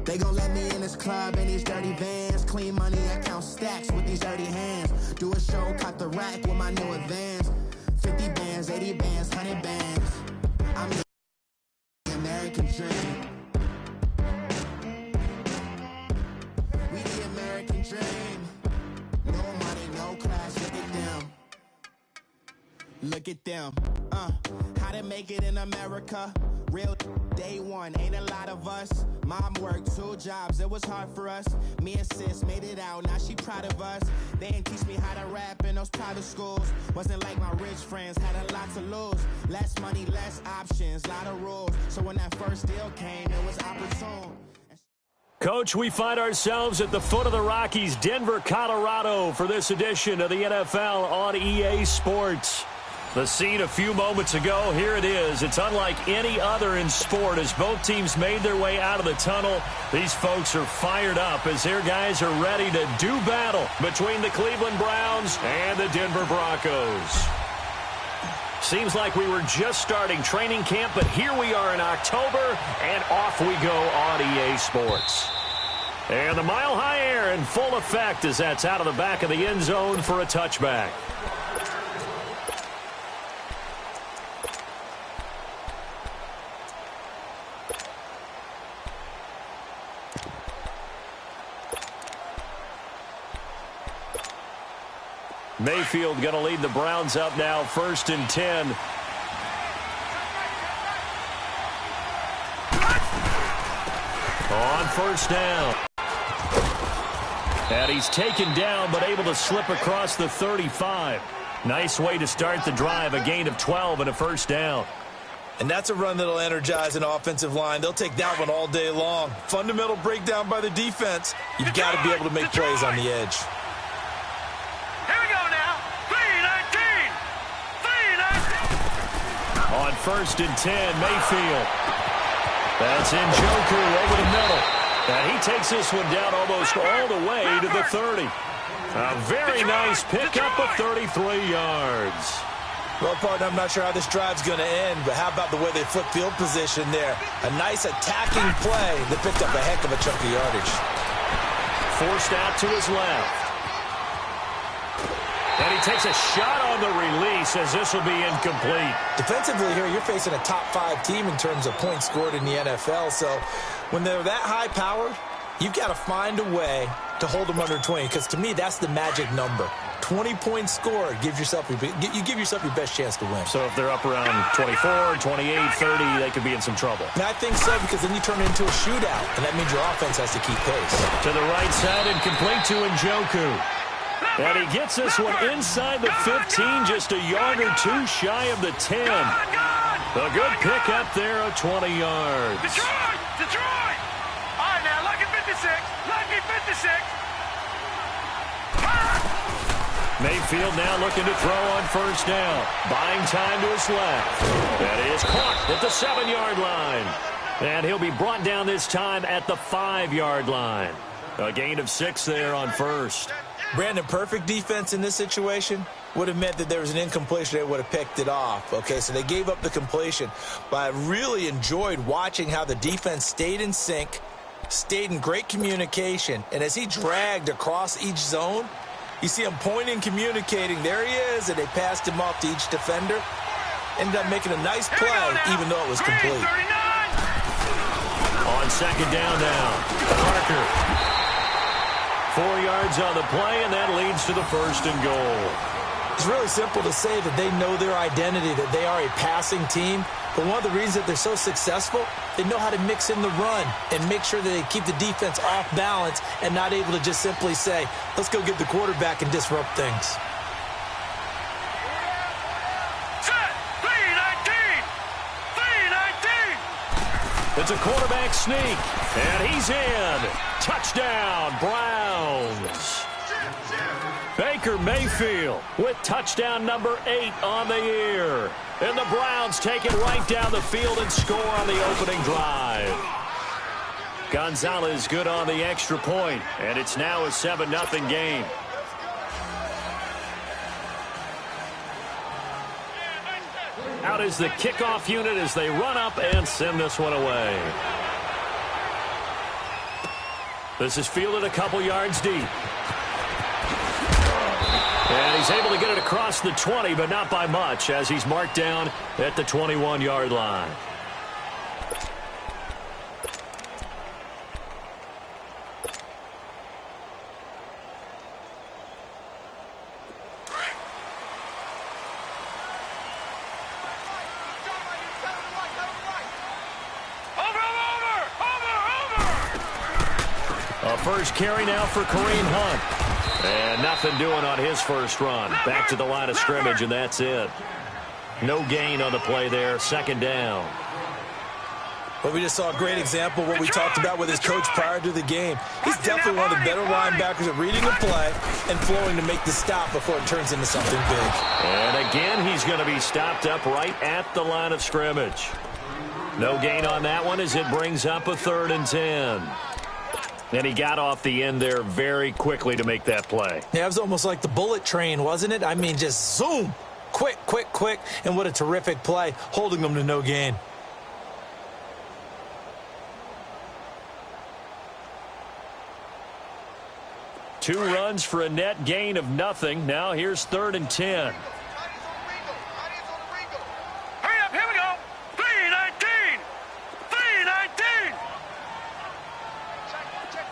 They gon' let me in this club in these dirty vans. Clean money, I count stacks with these dirty hands. Do a show, cut the rack with my new advance. 50 bands, 80 bands, 100 bands. I'm the American dream. We the American dream. No money, no class, look at them. Look at them. How to make it in America? Real day one, ain't a lot of us. Mom worked 2 jobs, it was hard for us. Me and sis made it out, now she proud of us. They ain't teach me how to rap in those private schools. Wasn't like my rich friends, had a lot to lose. Less money, less options, lot of rules. So when that first deal came, it was opportune. Coach, we find ourselves at the foot of the Rockies, Denver, Colorado, for this edition of the NFL on EA Sports. The scene a few moments ago, here it is. It's unlike any other in sport as both teams made their way out of the tunnel. These folks are fired up as their guys are ready to do battle between the Cleveland Browns and the Denver Broncos. Seems like we were just starting training camp, but here we are in October, and off we go on EA Sports. And the mile-high air in full effect as that's out of the back of the end zone for a touchback. Mayfield going to lead the Browns up now, 1st and 10. On 1st down. And he's taken down but able to slip across the 35. Nice way to start the drive, a gain of 12 and a 1st down. And that's a run that'll energize an offensive line. They'll take that one all day long. Fundamental breakdown by the defense. You've got to be able to make plays on the edge. On 1st and 10, Mayfield. That's Njoku over the middle. And he takes this one down almost all the way to the 30. A very nice pickup of 33 yards. Well, partner, I'm not sure how this drive's going to end, but how about the way they flip field position there? A nice attacking play that picked up a heck of a chunk of yardage. Forced out to his left. And he takes a shot on the release as this will be incomplete. Defensively here, you're facing a top 5 team in terms of points scored in the NFL. So when they're that high-powered, you've got to find a way to hold them under 20. Because to me, that's the magic number. 20 points scored, you give yourself your best chance to win. So if they're up around 24, 28, 30, they could be in some trouble. And I think so, because then you turn it into a shootout, and that means your offense has to keep pace. To the right side and complete to Njoku. And he gets this one inside the 15, just a yard or 2 shy of the 10. A good pick up there of 20 yards. Detroit! All right, now, lucky 56. Lucky 56. Mayfield now looking to throw on 1st down. Buying time to his left. That is caught at the 7-yard line. And he'll be brought down this time at the 5-yard line. A gain of 6 there on 1st. Brandon, perfect defense in this situation would have meant that there was an incompletion. They would have picked it off. Okay, so they gave up the completion. But I really enjoyed watching how the defense stayed in sync, stayed in great communication. And as he dragged across each zone, you see him pointing, communicating. There he is, and they passed him off to each defender. Ended up making a nice play, even though it was complete. On 2nd down now, Parker. 4 yards on the play, and that leads to the 1st and goal. It's really simple to say that they know their identity, that they are a passing team. But one of the reasons that they're so successful, they know how to mix in the run and make sure that they keep the defense off balance and not able to just simply say, let's go get the quarterback and disrupt things. It's a quarterback sneak, and he's in. Touchdown, Browns. Baker Mayfield with touchdown number 8 on the year. And the Browns take it right down the field and score on the opening drive. Gonzalez good on the extra point, and it's now a 7-0 game. Out is the kickoff unit as they run up and send this one away. This is fielded a couple yards deep. And he's able to get it across the 20, but not by much, as he's marked down at the 21-yard line. First carry now for Kareem Hunt. And nothing doing on his first run. Back to the line of scrimmage, and that's it. No gain on the play there. Second down. Well, we just saw a great example of what we talked about with his coach prior to the game. He's definitely one of the better linebackers at reading a play and flowing to make the stop before it turns into something big. And again, he's going to be stopped up right at the line of scrimmage. No gain on that one as it brings up a 3rd and 10. And he got off the end there very quickly to make that play. Yeah, it was almost like the bullet train, wasn't it? I mean, just zoom. Quick, quick, quick. And what a terrific play, holding them to no gain. Two runs for a net gain of nothing. Now here's 3rd and 10. Hurry up, here we go. 3-19. 3-19.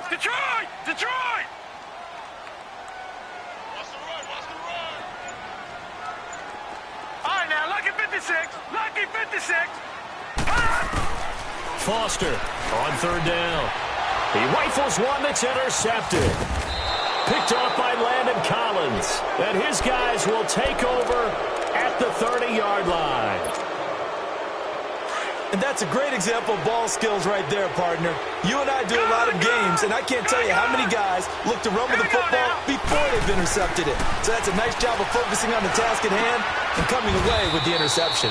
Detroit! Detroit! Watch the run, watch the run. All right, now, lucky 56. Lucky 56. Foster on 3rd down. He rifles one that's intercepted. Picked off by Landon Collins. And his guys will take over at the 30-yard line. And that's a great example of ball skills right there, partner. You and I do a lot of games, and I can't tell you how many guys look to run with the football before they've intercepted it. So that's a nice job of focusing on the task at hand and coming away with the interception.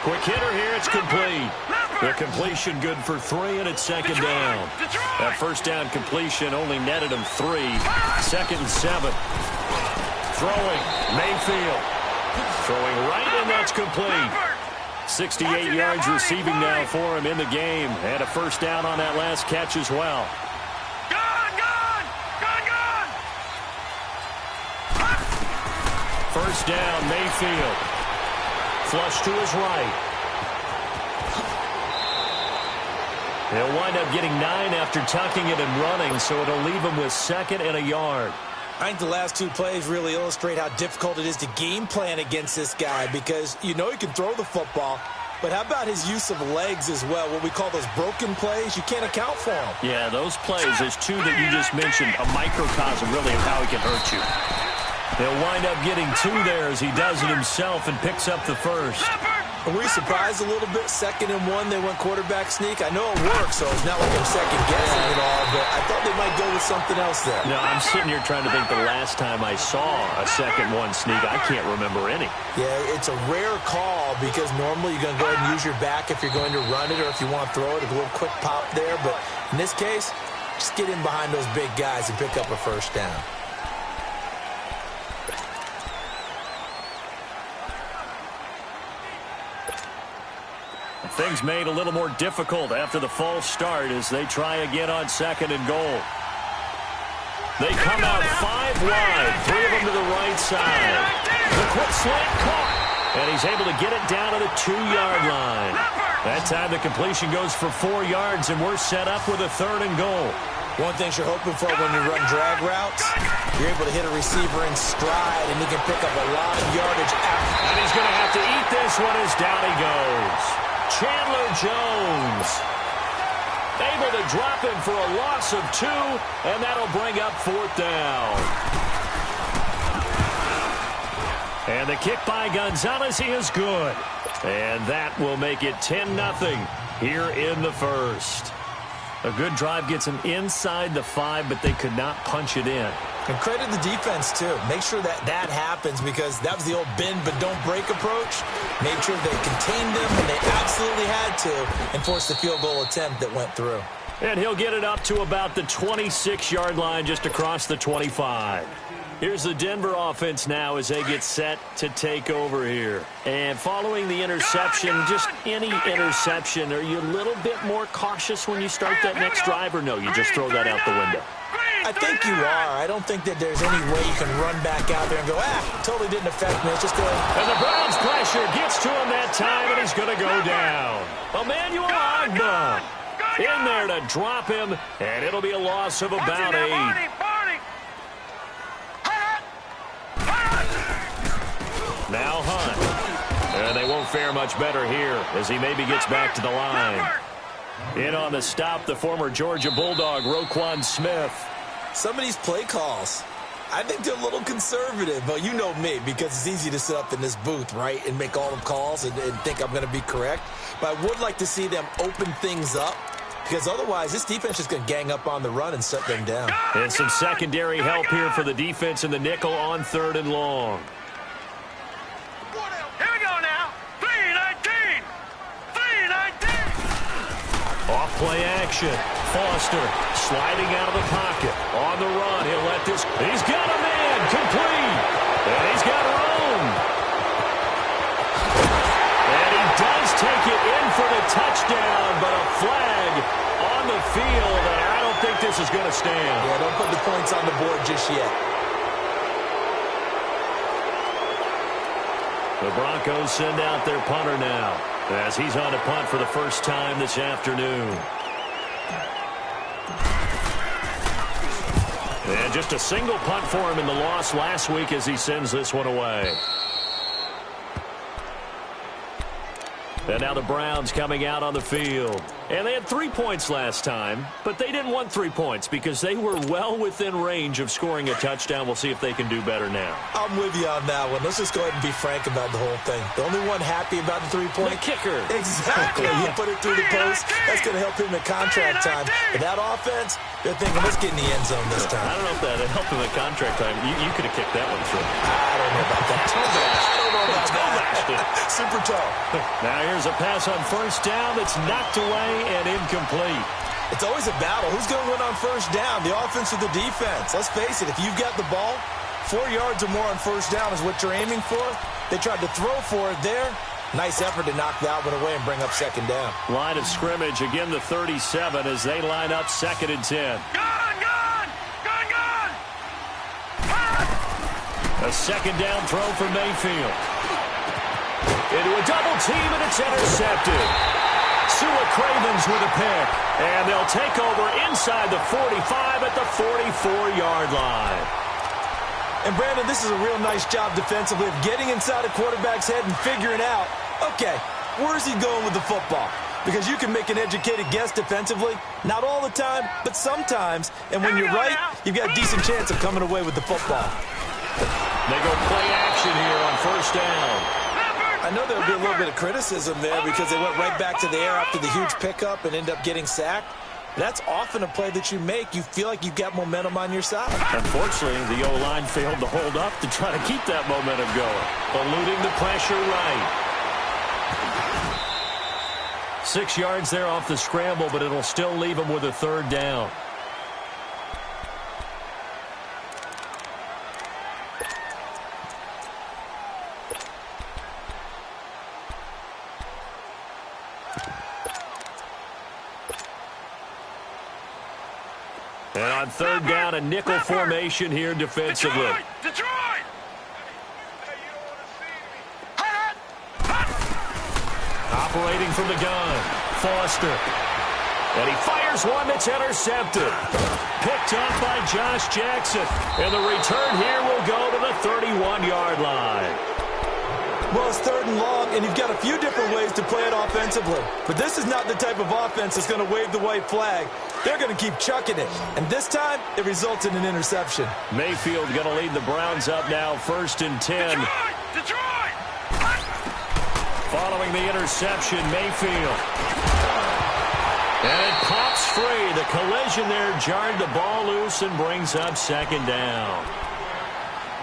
Quick hitter here, it's complete. The completion good for 3, and it's 2nd down. That first down completion only netted him 3. 2nd and 7. Throwing, Mayfield. Throwing right, and that's complete. 68 yards receiving now for him in the game. And a first down on that last catch as well. First down, Mayfield. Flush to his right. He'll wind up getting 9 after tucking it and running, so it'll leave him with 2nd and a yard. I think the last 2 plays really illustrate how difficult it is to game plan against this guy because you know he can throw the football, but how about his use of legs as well? What we call those broken plays, you can't account for them. Yeah, those plays, there's 2 that you just mentioned, a microcosm really of how he can hurt you. He'll wind up getting 2 there as he does it himself and picks up the first. Are we surprised a little bit? 2nd and 1, they went quarterback sneak. I know it works, so it's not like I'm second-guessing it all, but I thought they might go with something else there. No, I'm sitting here trying to think the last time I saw a 2nd 1 sneak. I can't remember any. Yeah, it's a rare call because normally you're going to go ahead and use your back if you're going to run it or if you want to throw it, a little quick pop there. But in this case, just get in behind those big guys and pick up a first down. Things made a little more difficult after the false start as they try again on 2nd and goal. They come out 5 wide, 3 of them to the right side. The quick slant caught, and he's able to get it down to the 2-yard line. That time the completion goes for 4 yards, and we're set up with a 3rd and goal. One thing you're hoping for when you run drag routes, you're able to hit a receiver in stride, and he can pick up a lot of yardage after. And he's going to have to eat this one as down he goes. Chandler Jones able to drop him for a loss of 2, and that'll bring up 4th down. And the kick by Gonzalez, he is good. And that will make it 10-0 here in the first. A good drive gets them inside the 5, but they could not punch it in. And credit the defense, too. Make sure that that happens because that was the old bend but don't break approach. Made sure they contained them when they absolutely had to and forced the field goal attempt that went through. And he'll get it up to about the 26-yard line just across the 25. Here's the Denver offense now as they get set to take over here. And following the interception, just any interception, are you a little bit more cautious when you start that next drive, or no, you just throw that out the window? I think you are. I don't think that there's any way you can run back out there and go, totally didn't affect me. It's just good. And the Browns pressure gets to him that time, and he's going to go down. Emmanuel Ogbah in there to drop him, and it'll be a loss of about 8. Now Hunt. And they won't fare much better here as he maybe gets back to the line. In on the stop, the former Georgia Bulldog, Roquan Smith. Some of these play calls, I think they're a little conservative, but you know me, because it's easy to sit up in this booth, right, and make all the calls and think I'm going to be correct. But I would like to see them open things up, because otherwise this defense is going to gang up on the run and shut them down. And some secondary help here for the defense in the nickel on 3rd and long. Here we go now. 3-19. 3-19. Off play action. Foster sliding out of the pocket. On the run. He'll let this. He's got a man. Complete. And he's got room. And he does take it in for the touchdown, but a flag on the field. And I don't think this is going to stand. Yeah, don't put the points on the board just yet. The Broncos send out their punter now as he's on to punt for the first time this afternoon. And just a single punt for him in the loss last week as he sends this one away. And now the Browns coming out on the field. And they had 3 points last time, but they didn't want 3 points because they were well within range of scoring a touchdown. We'll see if they can do better now. I'm with you on that one. Let's just go ahead and be frank about the whole thing. The only one happy about the 3-point? The kicker. Exactly. You put it through the post. That's going to help him in contract time. But that offense, they're thinking, let's get in the end zone this time. I don't know if that helped him in contract time. You could have kicked that one through. I don't know about that. I don't know about that. Super tall. Now here's a pass on 1st down that's knocked away and incomplete. It's always a battle. Who's going to win on 1st down, the offense or the defense? Let's face it, if you've got the ball, 4 yards or more on 1st down is what you're aiming for. They tried to throw for it there. Nice effort to knock that one away and bring up 2nd down. Line of scrimmage, again the 37 as they line up 2nd and 10. Gone! A 2nd down throw for Mayfield. Into a double team, and it's intercepted. Sua Cravens with a pick. And they'll take over inside the 45 at the 44-yard line. And, Brandon, this is a real nice job defensively of getting inside a quarterback's head and figuring out, okay, where's he going with the football? Because you can make an educated guess defensively. Not all the time, but sometimes. And when you're right, you've got a decent chance of coming away with the football. They go play action here on 1st down. I know there'll be a little bit of criticism there because they went right back to the air after the huge pickup and end up getting sacked. That's often a play that you make. You feel like you've got momentum on your side. Unfortunately, the O-line failed to hold up to try to keep that momentum going. Eluding the pressure right. 6 yards there off the scramble, but it'll still leave them with a 3rd down. And on 3rd down, a nickel formation here defensively. Detroit! Operating from the gun, Foster. And he fires one that's intercepted. Picked up by Josh Jackson. And the return here will go to the 31-yard line. Well, it's 3rd and long, and you've got a few different ways to play it offensively. But this is not the type of offense that's going to wave the white flag. They're going to keep chucking it. And this time, it results in an interception. Mayfield going to lead the Browns up now, 1st and 10. Detroit! Following the interception, Mayfield. And it pops free. The collision there jarred the ball loose and brings up 2nd down.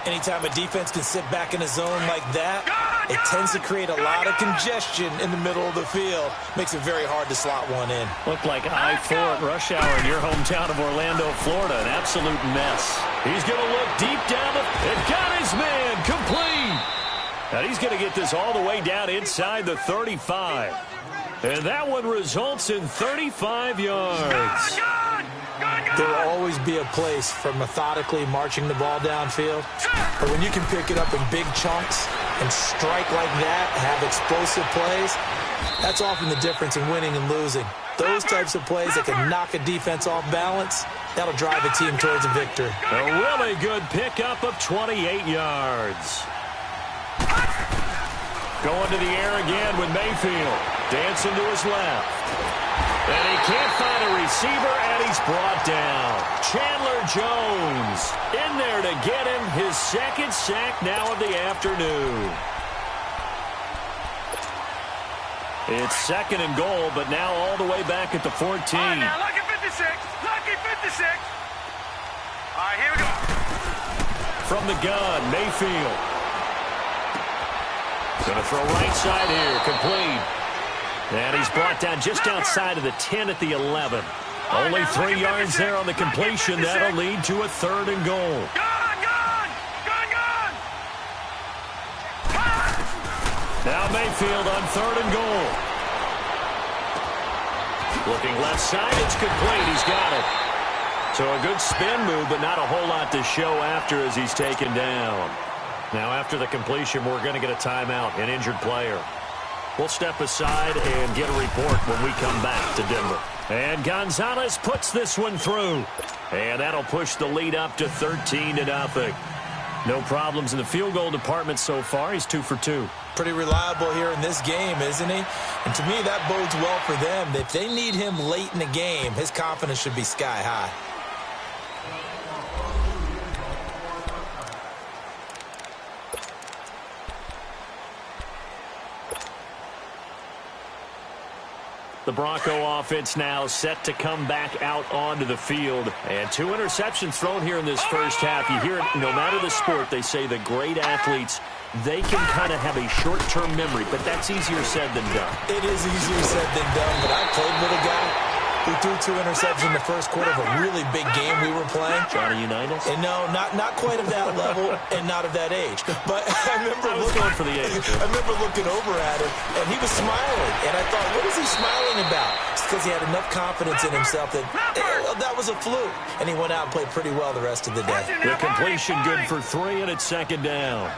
Anytime a defense can sit back in a zone like that, it tends to create a lot of congestion in the middle of the field. Makes it very hard to slot one in. Looked like I-4 at rush hour in your hometown of Orlando, Florida. An absolute mess. He's going to look deep down and got his man complete. And he's going to get this all the way down inside the 35. And that one results in 35 yards. There will always be a place for methodically marching the ball downfield. But when you can pick it up in big chunks and strike like that, have explosive plays, that's often the difference in winning and losing. Those types of plays that can knock a defense off balance, that'll drive a team towards a victory. A really good pickup of 28 yards. Going to the air again with Mayfield. Dancing to his left. And he can't find a receiver, and he's brought down. Chandler Jones in there to get him his second sack now of the afternoon. It's 2nd and goal, but now all the way back at the 14. All right, now, lucky 56. Lucky 56. All right, here we go. From the gun, Mayfield. Going to throw right side here, complete. And he's brought down just outside of the 10 at the 11. Only 3 yards there on the completion. That'll lead to a 3rd and goal. Gone! Now Mayfield on 3rd and goal. Looking left side, it's complete. He's got it. So a good spin move, but not a whole lot to show after as he's taken down. Now after the completion, we're going to get a timeout, an injured player. We'll step aside and get a report when we come back to Denver. And Gonzalez puts this one through. And that'll push the lead up to 13-0. No problems in the field goal department so far. He's 2 for 2. Pretty reliable here in this game, isn't he? And to me, that bodes well for them. If they need him late in the game, his confidence should be sky high. The Bronco offense now set to come back out onto the field. And 2 interceptions thrown here in this first half. You hear it, no matter the sport, they say the great athletes, they can kind of have a short-term memory, but that's easier said than done. It is easier said than done, but I played with a guy who threw 2 interceptions in the first quarter of a really big game we were playing. Johnny Unitas? And no, not quite of that level and not of that age. But I remember going for the age. I remember looking over at him, and he was smiling. And I thought, what is he smiling about? It's because he had enough confidence in himself that that was a fluke. And he went out and played pretty well the rest of the day. The completion good for 3, and it's 2nd down.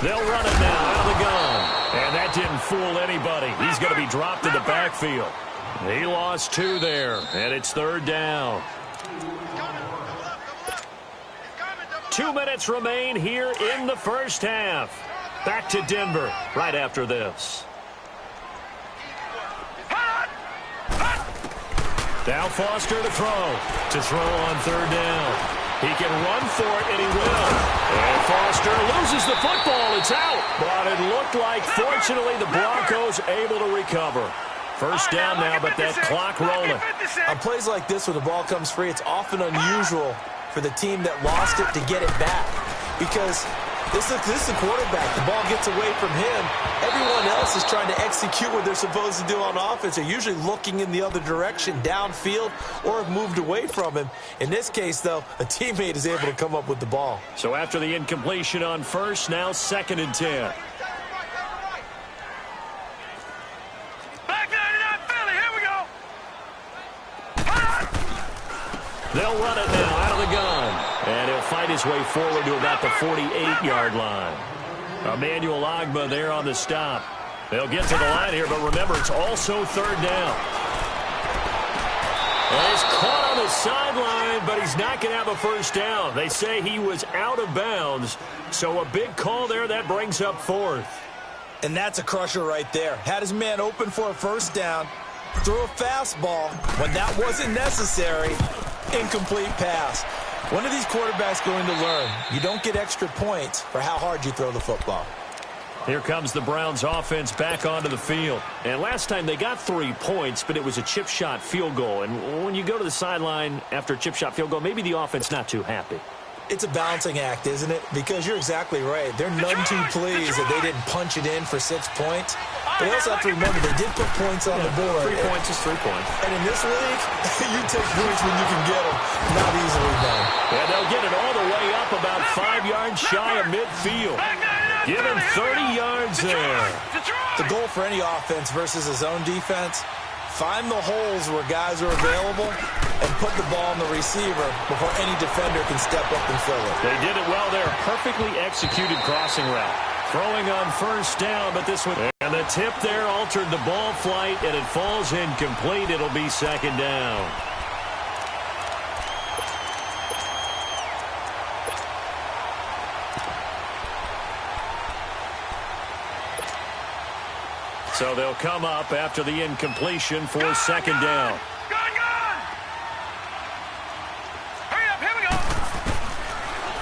They'll run it now out of the gun. And that didn't fool anybody. He's going to be dropped in the backfield. He lost 2 there, and it's 3rd down. 2 minutes remain here in the first half. Back to Denver right after this. Now Foster to throw on 3rd down. He can run for it, and he will. And Foster loses the football. It's out. But it looked like, fortunately, the Broncos able to recover. First down now, but that clock rolling. On plays like this where the ball comes free, it's often unusual for the team that lost it to get it back. Because this is the quarterback. The ball gets away from him. Everyone else is trying to execute what they're supposed to do on offense. They're usually looking in the other direction, downfield, or have moved away from him. In this case, though, a teammate is able to come up with the ball. So after the incompletion on first, now 2nd and 10. Back 99 Philly, here we go. They'll run it now out of the gun. And he'll fight his way forward to about the 48-yard line. Emmanuel Ogbah there on the stop. They'll get to the line here, but remember, it's also 3rd down. And he's caught on the sideline, but he's not going to have a first down. They say he was out of bounds, so a big call there. That brings up 4th. And that's a crusher right there. Had his man open for a first down, threw a fastball when that wasn't necessary, incomplete pass. When are these quarterbacks going to learn? You don't get extra points for how hard you throw the football. Here comes the Browns offense back onto the field. And last time they got 3 points, but it was a chip shot field goal. And when you go to the sideline after a chip shot field goal, maybe the offense not too happy. It's a balancing act, isn't it? Because you're exactly right. They're none too pleased that they didn't punch it in for 6 points. But you also have to remember they did put points on the board. 3 points is 3 points. And in this league, you take points when you can get them. Not easily done. And they'll get it all the way up about 5 yards shy of midfield. Give him 30 yards there. The goal for any offense versus a zone defense, find the holes where guys are available and put the ball on the receiver before any defender can step up and fill it. They did it well there. Perfectly executed crossing route. Throwing on first down, but this one... And the tip there altered the ball flight, and it falls incomplete. It'll be second down. So they'll come up after the incompletion for second down. Hurry up, here we go.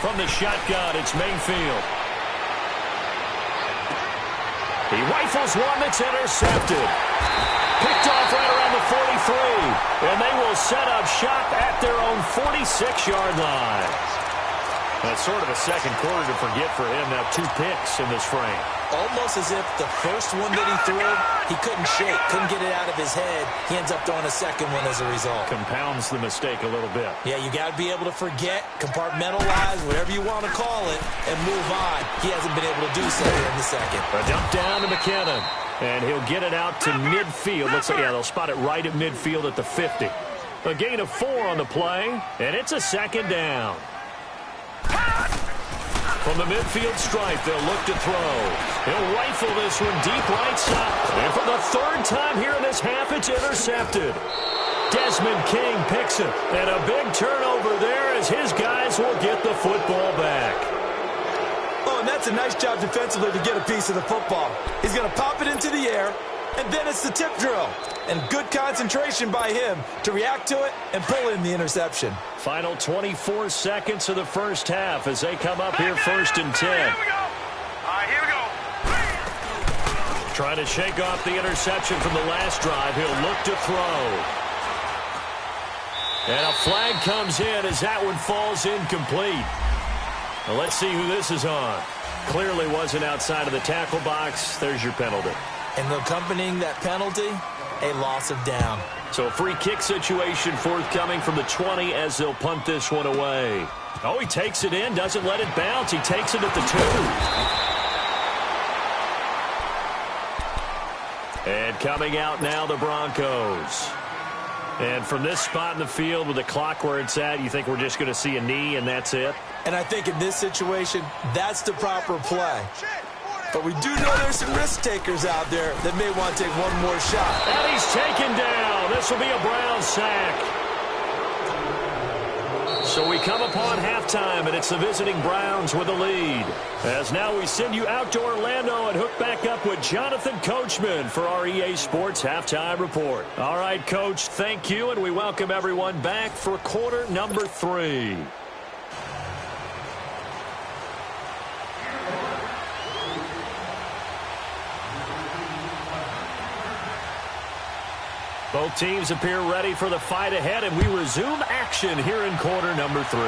From the shotgun, it's Mayfield. He rifles one that's intercepted. Picked off right around the 43. And they will set up shop at their own 46-yard line. That's sort of a second quarter to forget for him. Now 2 picks in this frame. Almost as if the first one that he threw, he couldn't shake, couldn't get it out of his head. He ends up throwing a second one as a result. Compounds the mistake a little bit. Yeah, you got to be able to forget, compartmentalize, whatever you want to call it, and move on. He hasn't been able to do so here in the second. A dump down to McKinnon, and he'll get it out to midfield. Looks like, yeah, they'll spot it right at midfield at the 50. A gain of 4 on the play, and it's a second down. From the midfield stripe, they'll look to throw. He'll rifle this one deep right side. And for the 3rd time here in this half, it's intercepted. Desmond King picks it. And a big turnover there as his guys will get the football back. Oh, and that's a nice job defensively to get a piece of the football. He's going to pop it into the air, and then it's the tip drill. And good concentration by him to react to it and pull in the interception. Final 24 seconds of the first half as they come up here 1st and 10. Here we go. All right, here we go. Trying to shake off the interception from the last drive. He'll look to throw. And a flag comes in as that one falls incomplete. Well, let's see who this is on. Clearly wasn't outside of the tackle box. There's your penalty. And accompanying that penalty, a loss of down. So a free kick situation forthcoming from the 20 as they'll punt this one away. Oh, he takes it in, doesn't let it bounce. He takes it at the 2. And coming out now, the Broncos. And from this spot in the field with the clock where it's at, you think we're just going to see a knee and that's it? And I think in this situation, that's the proper play. But we do know there's some risk takers out there that may want to take one more shot. And he's taken down. This will be a Brown sack. So we come upon halftime, and it's the visiting Browns with the lead. As now we send you out to Orlando and hook back up with Jonathan Coachman for our EA Sports Halftime Report. All right, Coach, thank you, and we welcome everyone back for quarter number 3. Both teams appear ready for the fight ahead, and we resume action here in quarter number 3.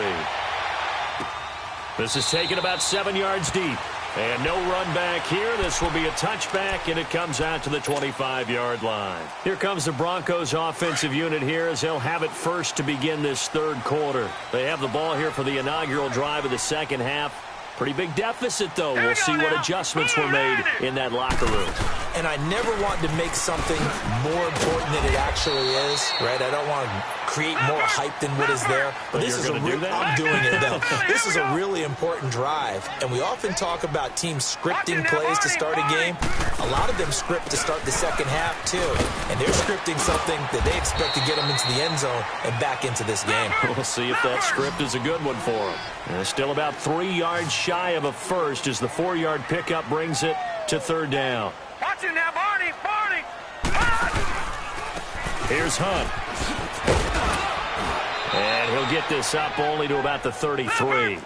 This is taken about 7 yards deep. And no run back here. This will be a touchback, and it comes out to the 25-yard line. Here comes the Broncos offensive unit here as they'll have it first to begin this 3rd quarter. They have the ball here for the inaugural drive of the second half. Pretty big deficit, though. We'll see what adjustments were made in that locker room. And I never want to make something more important than it actually is, right? I don't want to create more hype than what is there. But this is I'm doing it, though. This is a really important drive. And we often talk about teams scripting plays to start a game. A lot of them script to start the second half, too. And they're scripting something that they expect to get them into the end zone and back into this game. We'll see if that script is a good one for them. And still about 3 yards shy of a first as the 4-yard pickup brings it to 3rd down. Watch it now, Barney. Here's Hunt. And he'll get this up only to about the 33.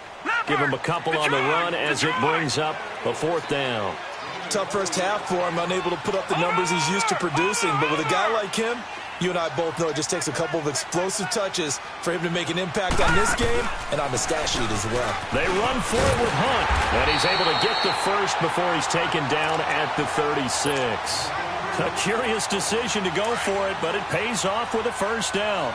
Give him a couple on the run as it brings up a 4th down. tough first half for him, unable to put up the numbers he's used to producing. But with a guy like him, you and I both know it just takes a couple of explosive touches for him to make an impact on this game and on the stat sheet as well. They run for it with Hunt, and he's able to get the first before he's taken down at the 36. A curious decision to go for it, but it pays off with a first down.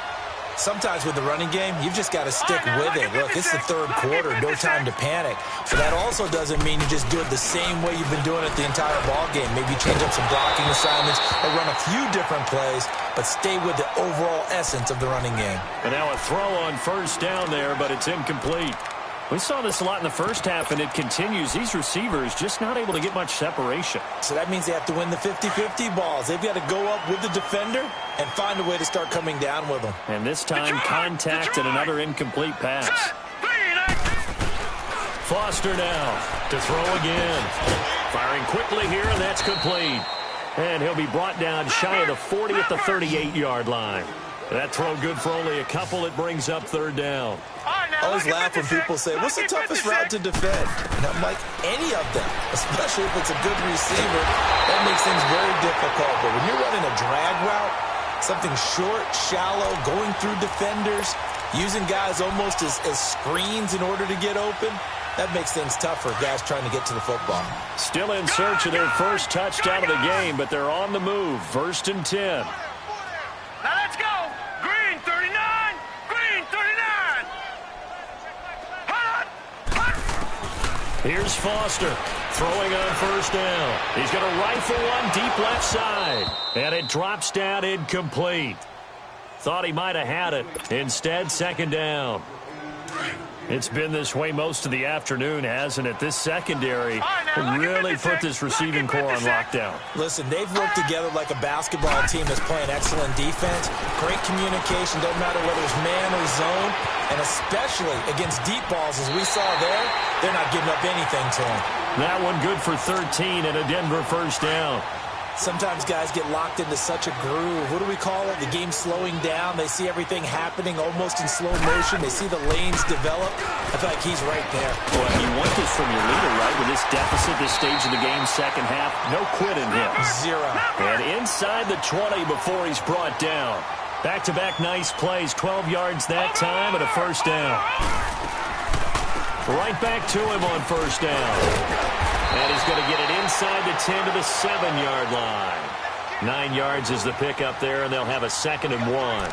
Sometimes with the running game, you've just got to stick with it. Look, it's the third quarter, no time to panic. But that also doesn't mean you just do it the same way you've been doing it the entire ball game. Maybe change up some blocking assignments or run a few different plays, but stay with the overall essence of the running game. And now a throw on first down there, but it's incomplete. We saw this a lot in the first half, and it continues. These receivers just not able to get much separation. So that means they have to win the 50-50 balls. They've got to go up with the defender and find a way to start coming down with them. And this time, contact and another incomplete pass. Foster now to throw again. Firing quickly here, and that's complete. And he'll be brought down shy of the 40 at the 38-yard line. That throw good for only a couple. It brings up third down. I always laugh when people say, what's the toughest route to defend? And I'm like, any of them, especially if it's a good receiver. That makes things very difficult. But when you're running a drag route, something short, shallow, going through defenders, using guys almost as screens in order to get open, that makes things tough for guys trying to get to the football. Still in search of their first touchdown of the game, but they're on the move. 1st and 10. Now let's go. Green 39. Green 39. Here's Foster throwing on first down. He's going to rifle one deep left side. And it drops down incomplete. Thought he might have had it. Instead, second down. It's been this way most of the afternoon, hasn't it? This secondary really put this receiving core on lockdown. Listen, they've worked together like a basketball team that's playing excellent defense. Great communication, doesn't matter whether it's man or zone. And especially against deep balls, as we saw there, they're not giving up anything to them. That one good for 13 and a Denver first down. Sometimes guys get locked into such a groove. What do we call it? The game slowing down. They see everything happening almost in slow motion. They see the lanes develop. I feel like he's right there. Well, you want this from your leader, right? With this deficit, this stage of the game, second half, no quitting him. Zero. And inside the 20 before he's brought down. Back-to-back nice plays, 12 yards that time and a first down. Right back to him on first down. And he's going to get it inside the 10 to the 7-yard line. 9 yards is the pickup there, and they'll have a 2nd and 1.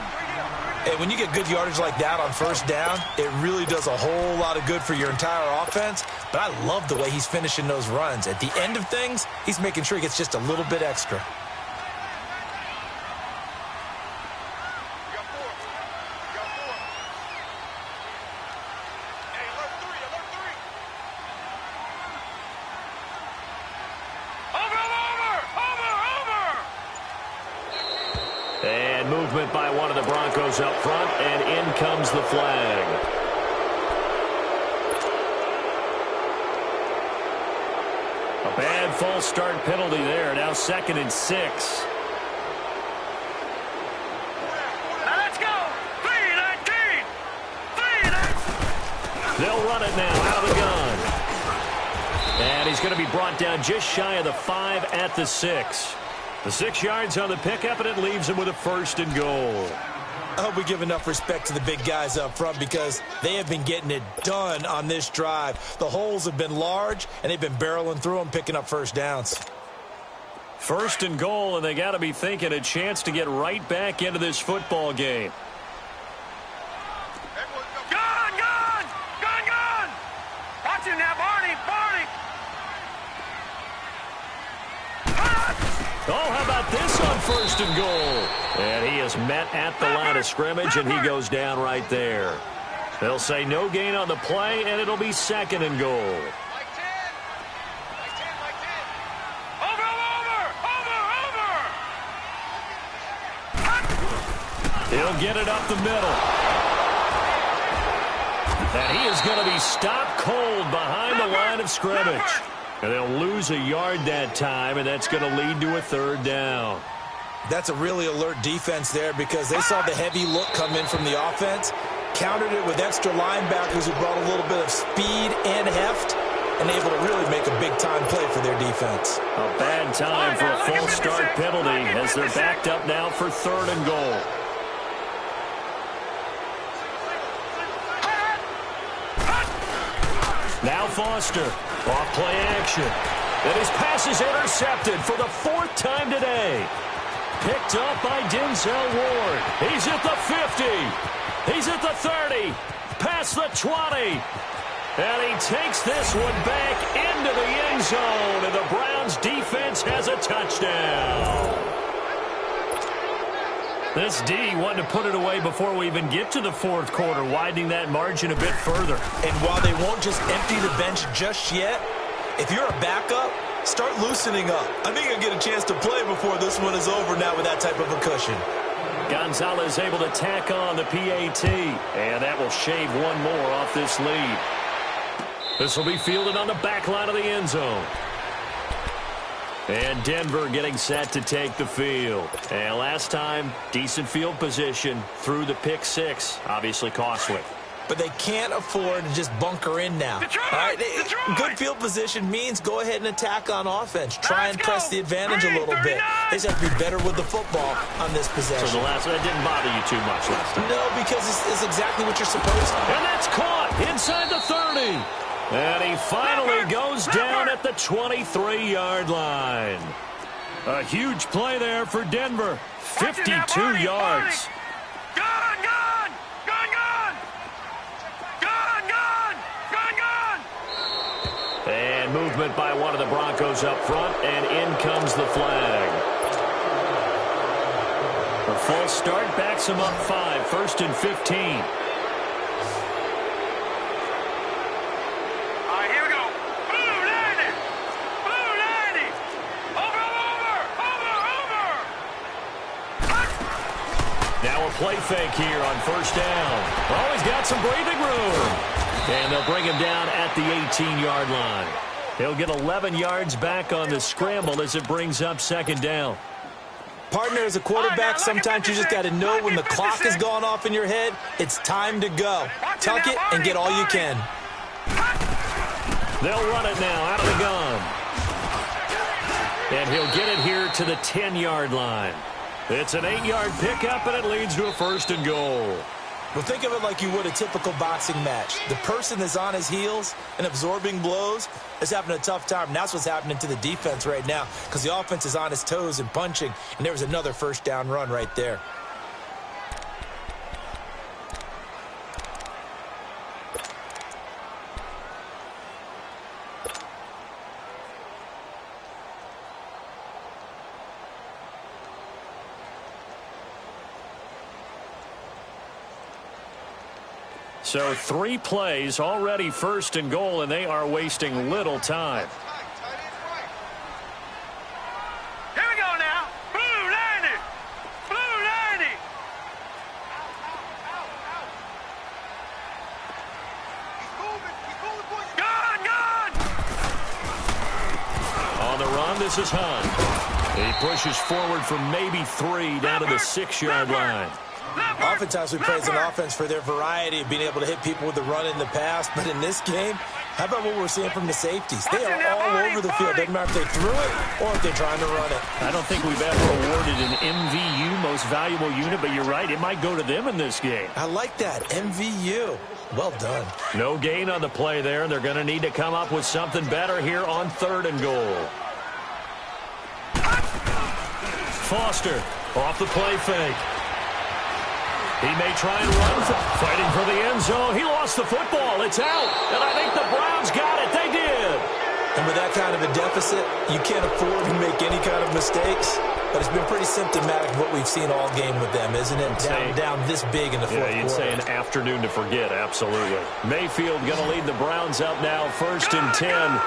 Hey, when you get good yardage like that on first down, it really does a whole lot of good for your entire offense. But I love the way he's finishing those runs. At the end of things, he's making sure he gets just a little bit extra. Movement by one of the Broncos up front, and in comes the flag. A bad false start penalty there. Now 2nd and 6. Now let's go. 3-19. 3-19. They'll run it now out of the gun. And he's going to be brought down just shy of the 5 at the 6. The 6 yards on the pickup, and it leaves him with a 1st and goal. I hope we give enough respect to the big guys up front because they have been getting it done on this drive. The holes have been large, and they've been barreling through them, picking up first downs. 1st and goal, and they got to be thinking a chance to get right back into this football game. Gun, gun, gun, gun. Watch him now, Barney, Barney. Oh, how about this on 1st and goal? And he is met at the line of scrimmage, and he goes down right there. They'll say no gain on the play, and it'll be 2nd and goal. He'll get it up the middle. And he is going to be stopped cold behind the line of scrimmage. And they'll lose a yard that time, and that's going to lead to a 3rd down. That's a really alert defense there because they saw the heavy look come in from the offense, countered it with extra linebackers who brought a little bit of speed and heft, and able to really make a big-time play for their defense. A bad time for a false start penalty as they're backed up now for 3rd and goal. Now Foster, off play action. And his pass is intercepted for the 4th time today. Picked up by Denzel Ward. He's at the 50. He's at the 30. Past the 20. And he takes this one back into the end zone. And the Browns defense has a touchdown. This D wanted to put it away before we even get to the 4th quarter, widening that margin a bit further. And while they won't just empty the bench just yet, if you're a backup, start loosening up. I think you'll get a chance to play before this one is over now with that type of a cushion. Gonzalez able to tack on the PAT, and that will shave one more off this lead. This will be fielded on the back line of the end zone. And Denver getting set to take the field. And last time, decent field position through the pick 6. Obviously costly. But they can't afford to just bunker in now. All right? Good field position means go ahead and attack on offense. Try and press the advantage a little bit. They just have to be better with the football on this possession. So that didn't bother you too much last time? No, because it's exactly what you're supposed to. And that's caught inside the 30. And he finally goes down at the 23-yard line. A huge play there for Denver. 52 yards. Gone, gone! Gone, gone! Gone, gone! Gone, gone! And movement by one of the Broncos up front, and in comes the flag. A false start backs him up 5, 1st and 15. Play fake here on 1st down. Oh, he's got some breathing room. And they'll bring him down at the 18-yard line. He'll get 11 yards back on the scramble as it brings up 2nd down. Partner, as a quarterback, sometimes you just got to know when the clock has gone off in your head, it's time to go. Tuck it and get all you can. They'll run it now out of the gun. And he'll get it here to the 10-yard line. It's an 8-yard pickup, and it leads to a 1st and goal. Well, think of it like you would a typical boxing match. The person that's on his heels and absorbing blows is having a tough time. And that's what's happening to the defense right now because the offense is on his toes and punching, and there was another 1st down run right there. So 3 plays, already 1st and goal, and they are wasting little time. Here we go now. Blue 90. Blue 90. Gone, gone. On the run, this is Hunt. He pushes forward for maybe 3 down to the 6-yard line. Oftentimes we praise an offense for their variety of being able to hit people with the run in the past. But in this game, how about what we're seeing from the safeties? They are all over the field. Doesn't matter if they threw it or if they're trying to run it. I don't think we've ever awarded an MVU, most valuable unit, but you're right. It might go to them in this game. I like that. MVU. Well done. No gain on the play there, and they're going to need to come up with something better here on 3rd and goal. Foster off the play fake. He may try and run, fighting for the end zone. He lost the football. It's out. And I think the Browns got it. They did. And with that kind of a deficit, you can't afford to make any kind of mistakes. But it's been pretty symptomatic of what we've seen all game with them, isn't it? Down this big in the 4th quarter. Yeah, you'd say an afternoon to forget, absolutely. Mayfield going to lead the Browns up now, 1st and 10.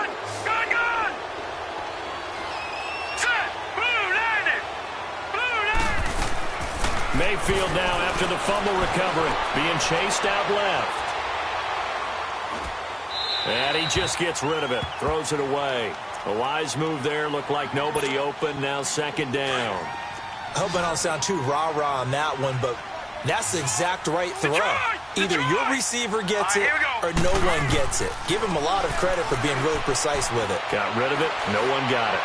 Mayfield now after the fumble recovery, being chased out left. And he just gets rid of it, throws it away. A wise move there, looked like nobody open, now 2nd down. I hope I don't sound too rah-rah on that one, but that's the exact right throw. Either your receiver gets it or no one gets it. Give him a lot of credit for being really precise with it. Got rid of it. No one got it.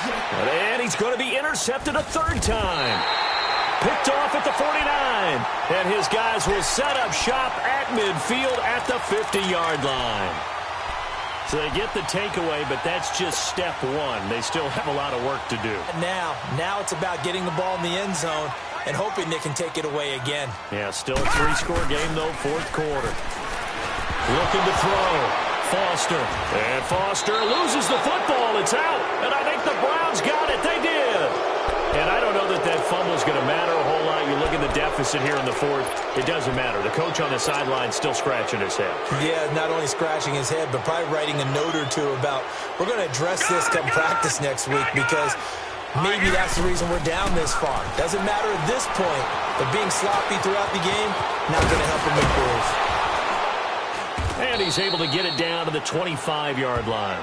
And he's going to be intercepted a third time. Picked off at the 49. And his guys will set up shop at midfield at the 50-yard line. So they get the takeaway, but that's just step one. They still have a lot of work to do. Now it's about getting the ball in the end zone and hoping they can take it away again. Yeah, still a 3-score game, though, fourth quarter. Looking to throw. Foster. And Foster loses the football. It's out. And I think the Browns got it. They did. And I don't know that that fumble is going to matter a whole lot. You look at the deficit here in the fourth. It doesn't matter. The coach on the sideline still scratching his head. Yeah, not only scratching his head, but probably writing a note or two about, we're going to address this come practice next week because maybe that's the reason we're down this far. Doesn't matter at this point, but being sloppy throughout the game, not going to help him improve. And he's able to get it down to the 25-yard line.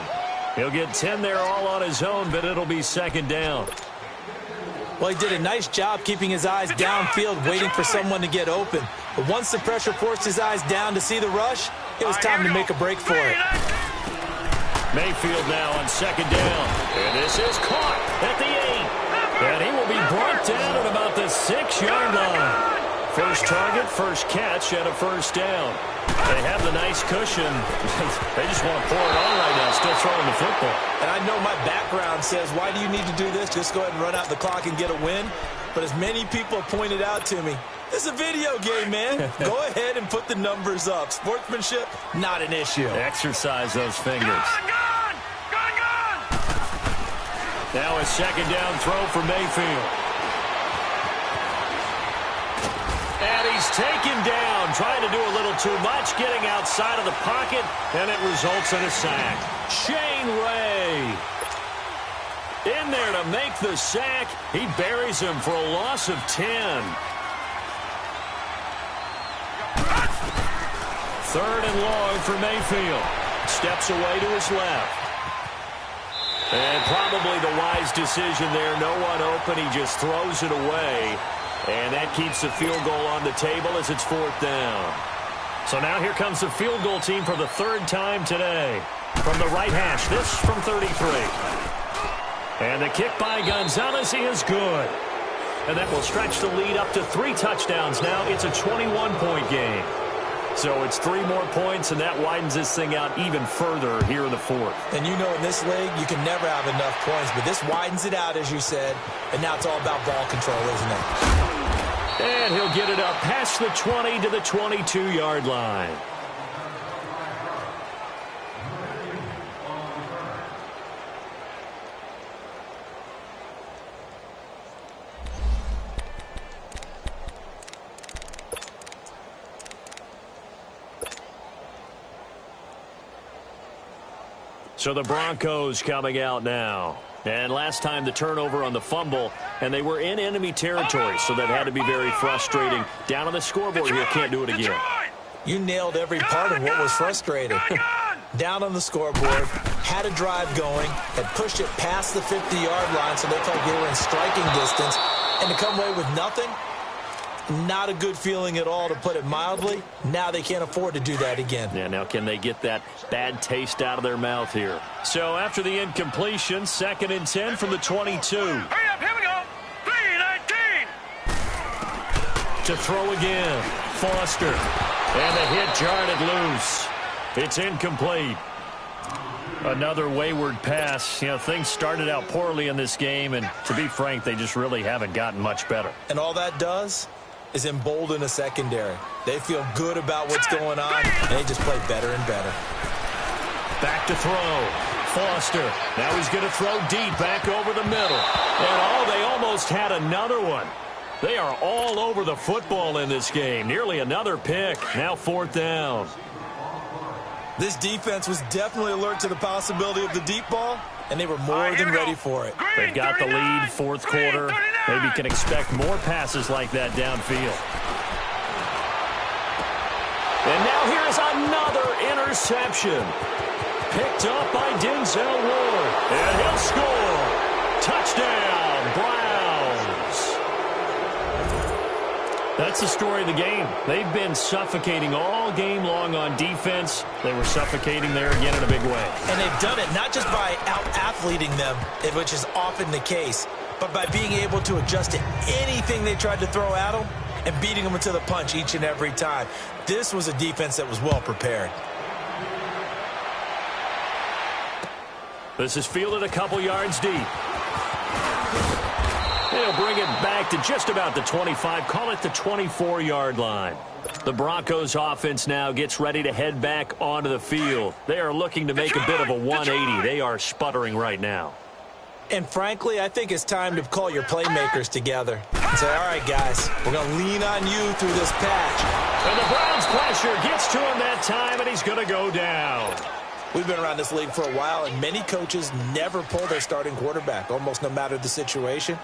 He'll get 10 there all on his own, but it'll be second down. Well, he did a nice job keeping his eyes downfield, waiting for someone to get open. But once the pressure forced his eyes down to see the rush, it was time to make a break for it. Mayfield now on second down. And this is caught at the 8. And he will be brought down at about the 6-yard line. First target, first catch, and a first down. They have the nice cushion. They just want to pour it on right now, still throwing the football. And I know my background says, why do you need to do this? Just go ahead and run out the clock and get a win. But as many people pointed out to me, this is a video game, man. Go ahead and put the numbers up. Sportsmanship, not an issue. Exercise those fingers. Gone! Now a second down throw for Mayfield. And he's taken down, trying to do a little too much, getting outside of the pocket, and it results in a sack. Shane Ray in there to make the sack. He buries him for a loss of 10. Third and long for Mayfield. Steps away to his left. And probably the wise decision there. No one open. He just throws it away. And that keeps the field goal on the table as it's fourth down. So now here comes the field goal team for the third time today. From the right hash, this from 33. And the kick by Gonzalez is good. And that will stretch the lead up to 3 touchdowns now. It's a 21-point game. So it's 3 more points, and that widens this thing out even further here in the fourth. And you know in this league, you can never have enough points, but this widens it out, as you said, and now it's all about ball control, isn't it? And he'll get it up past the 20 to the 22-yard line. So the Broncos coming out now. And last time the turnover on the fumble, and they were in enemy territory, so that had to be very frustrating. Down on the scoreboard here, can't do it again. You nailed every part of what was frustrating. Down on the scoreboard, had a drive going, had pushed it past the 50-yard line, so they felt they were in striking distance, and to come away with nothing, not a good feeling at all, to put it mildly. Now they can't afford to do that again. Yeah, now can they get that bad taste out of their mouth here? So after the incompletion, 2nd and 10 from the 22. Hurry up, here we go. 3-19. To throw again, Foster. And the hit jarred it loose. It's incomplete. Another wayward pass. You know, things started out poorly in this game, and to be frank, they just really haven't gotten much better. And all that does is embolden a secondary. They feel good about what's going on, and they just play better and better. Back to throw. Foster. Now he's going to throw deep back over the middle. And, they almost had another one. They are all over the football in this game. Nearly another pick. Now 4th down. This defense was definitely alert to the possibility of the deep ball, and they were more than ready for it. They've got the lead, 4th quarter. Maybe can expect more passes like that downfield. And now here's another interception. Picked up by Denzel Ward. And he'll score. Touchdown, Browns. That's the story of the game. They've been suffocating all game long on defense. They were suffocating there again in a big way. And they've done it not just by out-athleting them, which is often the case, but by being able to adjust to anything they tried to throw at them and beating them to the punch each and every time. This was a defense that was well prepared. This is fielded a couple yards deep. They'll bring it back to just about the 25, call it the 24-yard line. The Broncos offense now gets ready to head back onto the field. They are looking to make a bit of a 180. They are sputtering right now. And frankly, I think it's time to call your playmakers together and say, all right, guys, we're going to lean on you through this patch. And the Browns pressure gets to him that time, and he's going to go down. We've been around this league for a while, and many coaches never pull their starting quarterback, almost no matter the situation.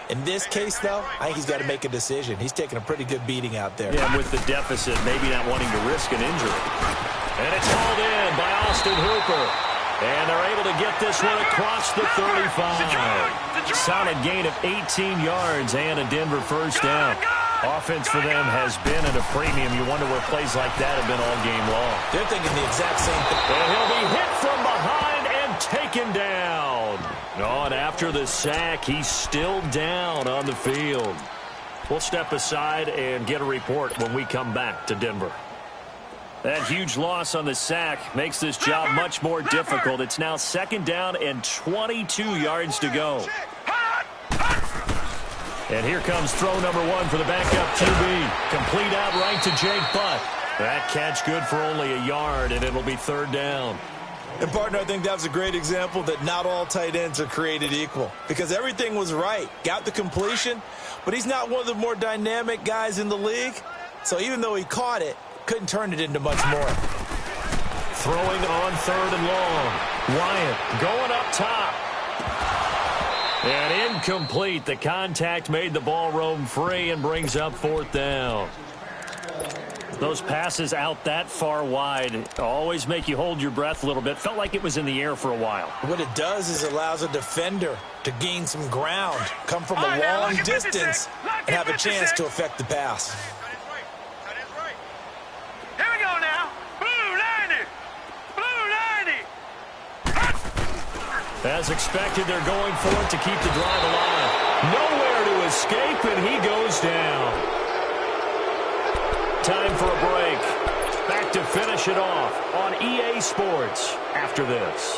In this case, though, I think he's got to make a decision. He's taking a pretty good beating out there. Yeah, with the deficit, maybe not wanting to risk an injury. And it's hauled in by Austin Hooper. And they're able to get this one across the 35. Solid gain of 18 yards and a Denver first down. Offense for them has been at a premium. You wonder where plays like that have been all game long. They're thinking the exact same thing. And he'll be hit from behind and taken down. Oh, and after the sack, he's still down on the field. We'll step aside and get a report when we come back to Denver. That huge loss on the sack makes this job much more difficult. It's now second down and 22 yards to go. And here comes throw number one for the backup QB. Complete out right to Jake Butt. That catch good for only a yard, and it'll be third down. And, partner, I think that was a great example that not all tight ends are created equal, because everything was right. Got the completion, but he's not one of the more dynamic guys in the league. So even though he caught it, couldn't turn it into much more. Throwing on third and long. Wyatt going up top. And incomplete. The contact made the ball roam free and brings up fourth down. Those passes out that far wide always make you hold your breath a little bit. Felt like it was in the air for a while. What it does is allows a defender to gain some ground, come from a long distance, and have a chance to affect the pass. Here we go now. Blue 90. Blue 90. As expected, they're going for it to keep the drive alive. Nowhere to escape, and he goes down. Time for a break. Back to finish it off on EA Sports after this.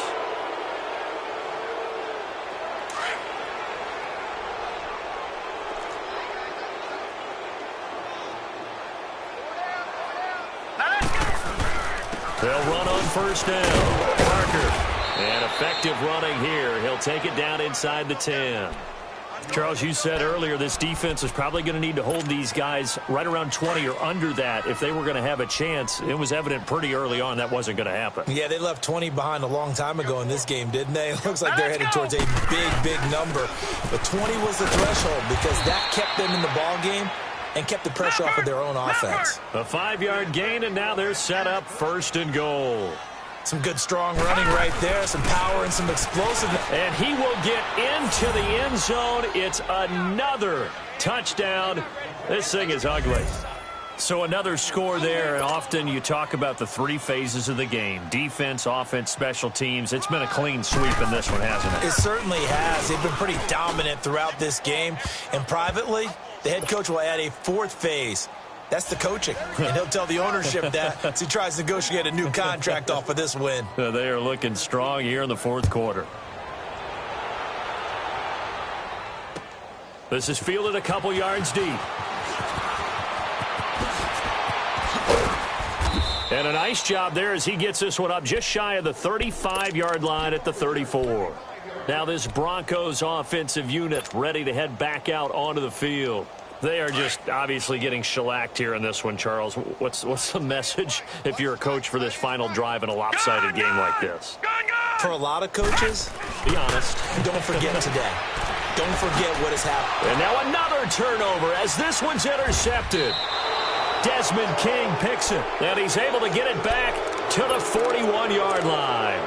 They'll run on first down. Parker. And effective running here. He'll take it down inside the 10. Charles, you said earlier this defense is probably going to need to hold these guys right around 20 or under that if they were going to have a chance. It was evident pretty early on that wasn't going to happen. Yeah, they left 20 behind a long time ago in this game, didn't they? It looks like they're headed towards a big number. But 20 was the threshold because that kept them in the ball game and kept the pressure off of their own offense. A 5-yard gain, and now they're set up first and goal. Some good, strong running right there, some power and some explosiveness. And he will get into the end zone. It's another touchdown. This thing is ugly. So another score there, and often you talk about the three phases of the game. Defense, offense, special teams. It's been a clean sweep in this one, hasn't it? It certainly has. They've been pretty dominant throughout this game. And privately, the head coach will add a fourth phase. That's the coaching, and he'll tell the ownership that as he tries to negotiate a new contract off of this win. They are looking strong here in the fourth quarter. This is fielded a couple yards deep. And a nice job there as he gets this one up just shy of the 35-yard line at the 34. Now this Broncos offensive unit ready to head back out onto the field. They are just obviously getting shellacked here in this one, Charles. What's the message if you're a coach for this final drive in a lopsided game like this? For a lot of coaches, be honest. Don't forget today. Don't forget what has happened. And now another turnover as this one's intercepted. Desmond King picks it, and he's able to get it back to the 41-yard line.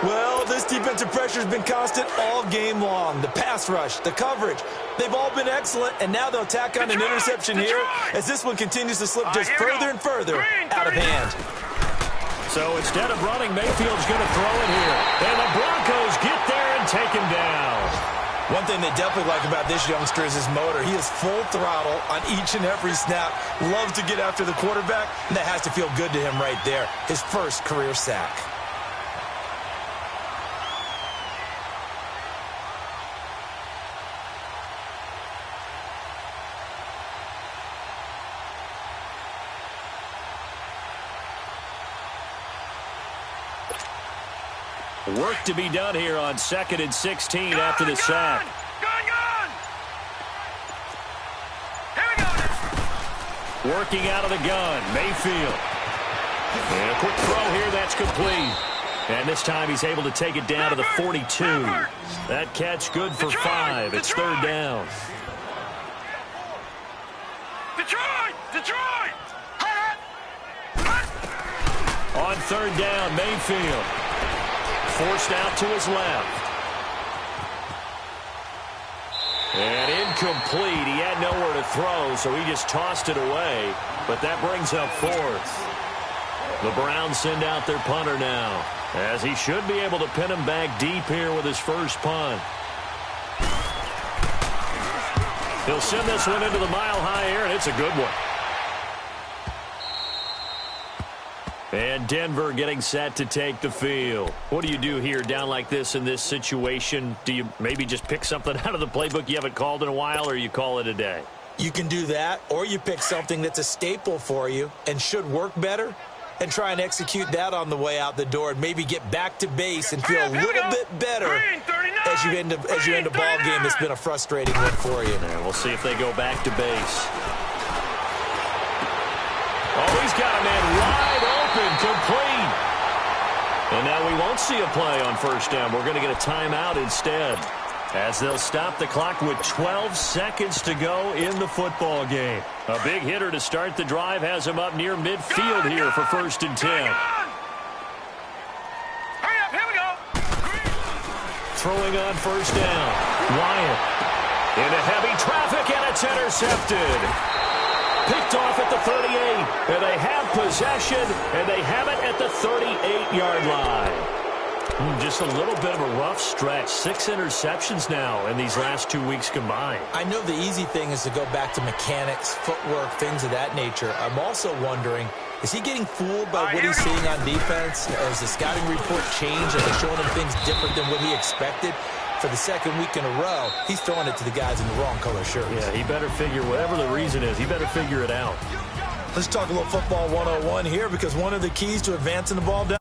Well, this defensive pressure has been constant all game long. The pass rush, the coverage, they've all been excellent, and now they'll tack on an interception here as this one continues to slip just further and further out of hand. So instead of running, Mayfield's going to throw it here. And the Broncos get there and take him down. One thing they definitely like about this youngster is his motor. He is full throttle on each and every snap. Loves to get after the quarterback, and that has to feel good to him right there. His first career sack. Work to be done here on 2nd and 16 after the sack. Gun! Here we go. Working out of the gun, Mayfield. And a quick throw here, that's complete. And this time he's able to take it down to the 42. That catch good for 5. It's 3rd down. Detroit! On 3rd down, Mayfield. Forced out to his left. And incomplete. He had nowhere to throw, so he just tossed it away. But that brings up 4th. The Browns send out their punter now, as he should be able to pin him back deep here with his first punt. He'll send this one into the mile-high air, and it's a good one. And Denver getting set to take the field. What do you do here down like this in this situation? Do you maybe just pick something out of the playbook you haven't called in a while, or you call it a day? You can do that, or you pick something that's a staple for you and should work better and try and execute that on the way out the door and maybe get back to base and feel a little bit better as you end a ball game that's been a frustrating one for you. And we'll see if they go back to base. Oh, he's got a man wide open, complete. And now we won't see a play on 1st down. We're going to get a timeout instead, as they'll stop the clock with 12 seconds to go in the football game. A big hitter to start the drive has him up near midfield here for 1st and 10. Hurry up, here we go. Throwing on 1st down. Wyatt into heavy traffic, and it's intercepted. Picked off at the 38, and they have possession, and they have it at the 38-yard line. Just a little bit of a rough stretch. 6 interceptions now in these last 2 weeks combined. I know the easy thing is to go back to mechanics, footwork, things of that nature. I'm also wondering, is he getting fooled by what he's seeing on defense? Has the scouting report changed? Are they showing him things different than what he expected? For the 2nd week in a row, he's throwing it to the guys in the wrong color shirts. Yeah, he better figure, whatever the reason is, he better figure it out. Let's talk a little football 101 here, because one of the keys to advancing the ball down